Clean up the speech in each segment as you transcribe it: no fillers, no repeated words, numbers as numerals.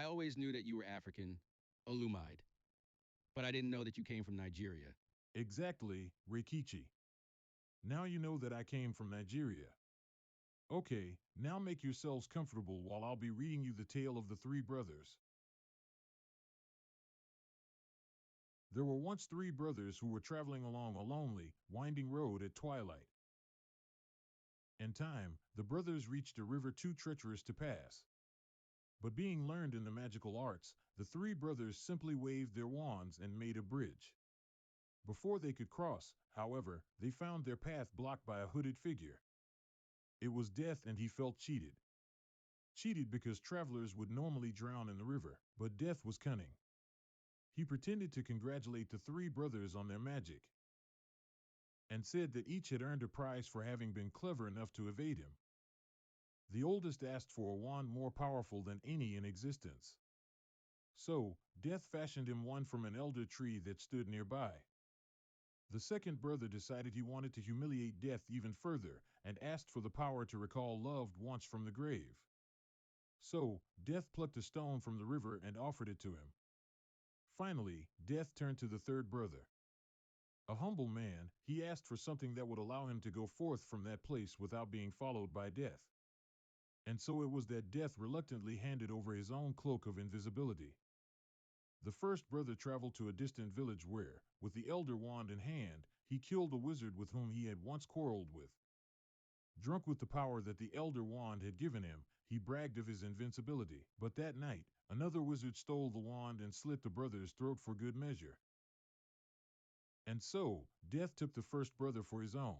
always knew that you were African, Olumide, but I didn't know that you came from Nigeria. Exactly, Rikichi. Now you know that I came from Nigeria. Okay, now make yourselves comfortable while I'll be reading you the tale of the three brothers. There were once three brothers who were traveling along a lonely, winding road at twilight. In time, the brothers reached a river too treacherous to pass. But being learned in the magical arts, the three brothers simply waved their wands and made a bridge. Before they could cross, however, they found their path blocked by a hooded figure. It was Death, and he felt cheated. Cheated because travelers would normally drown in the river, but Death was cunning. He pretended to congratulate the three brothers on their magic, and said that each had earned a prize for having been clever enough to evade him. The oldest asked for a wand more powerful than any in existence. So, Death fashioned him one from an elder tree that stood nearby. The second brother decided he wanted to humiliate Death even further and asked for the power to recall loved ones from the grave. So, Death plucked a stone from the river and offered it to him. Finally, Death turned to the third brother. A humble man, he asked for something that would allow him to go forth from that place without being followed by Death. And so it was that Death reluctantly handed over his own cloak of invisibility. The first brother traveled to a distant village where, with the elder wand in hand, he killed a wizard with whom he had once quarreled with. Drunk with the power that the elder wand had given him, he bragged of his invincibility. But that night, another wizard stole the wand and slit the brother's throat for good measure. And so, Death took the first brother for his own.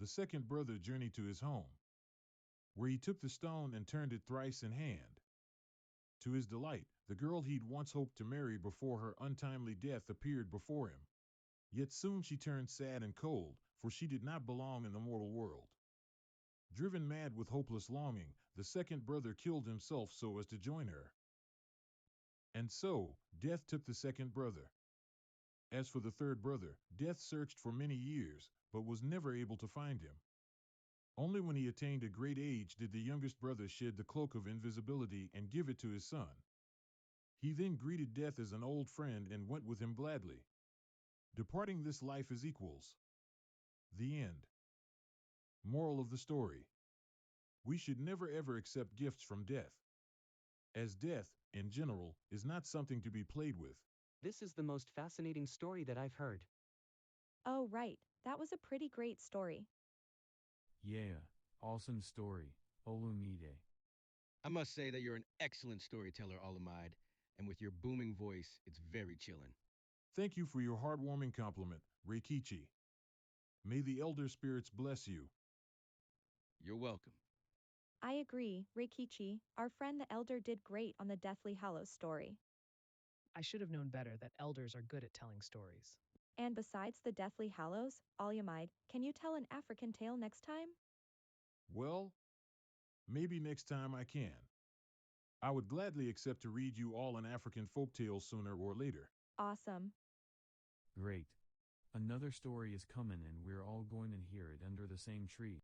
The second brother journeyed to his home, where he took the stone and turned it thrice in hand. To his delight, the girl he'd once hoped to marry before her untimely death appeared before him. Yet soon she turned sad and cold, for she did not belong in the mortal world. Driven mad with hopeless longing, the second brother killed himself so as to join her. And so, Death took the second brother. As for the third brother, Death searched for many years, but was never able to find him. Only when he attained a great age did the youngest brother shed the cloak of invisibility and give it to his son. He then greeted Death as an old friend and went with him gladly, departing this life as equals. The end. Moral of the story: we should never ever accept gifts from Death, as Death, in general, is not something to be played with. This is the most fascinating story that I've heard. Oh right, that was a pretty great story. Yeah, awesome story, Olumide. I must say that you're an excellent storyteller, Olumide, and with your booming voice, it's very chilling. Thank you for your heartwarming compliment, Reikichi. May the elder spirits bless you. You're welcome. I agree, Rikichi, our friend the elder did great on the Deathly Hallows story. I should have known better that elders are good at telling stories. And besides the Deathly Hallows, Olumide, can you tell an African tale next time? Well, maybe next time I can. I would gladly accept to read you all an African folktale sooner or later. Awesome. Great. Another story is coming and we're all going to hear it under the same tree.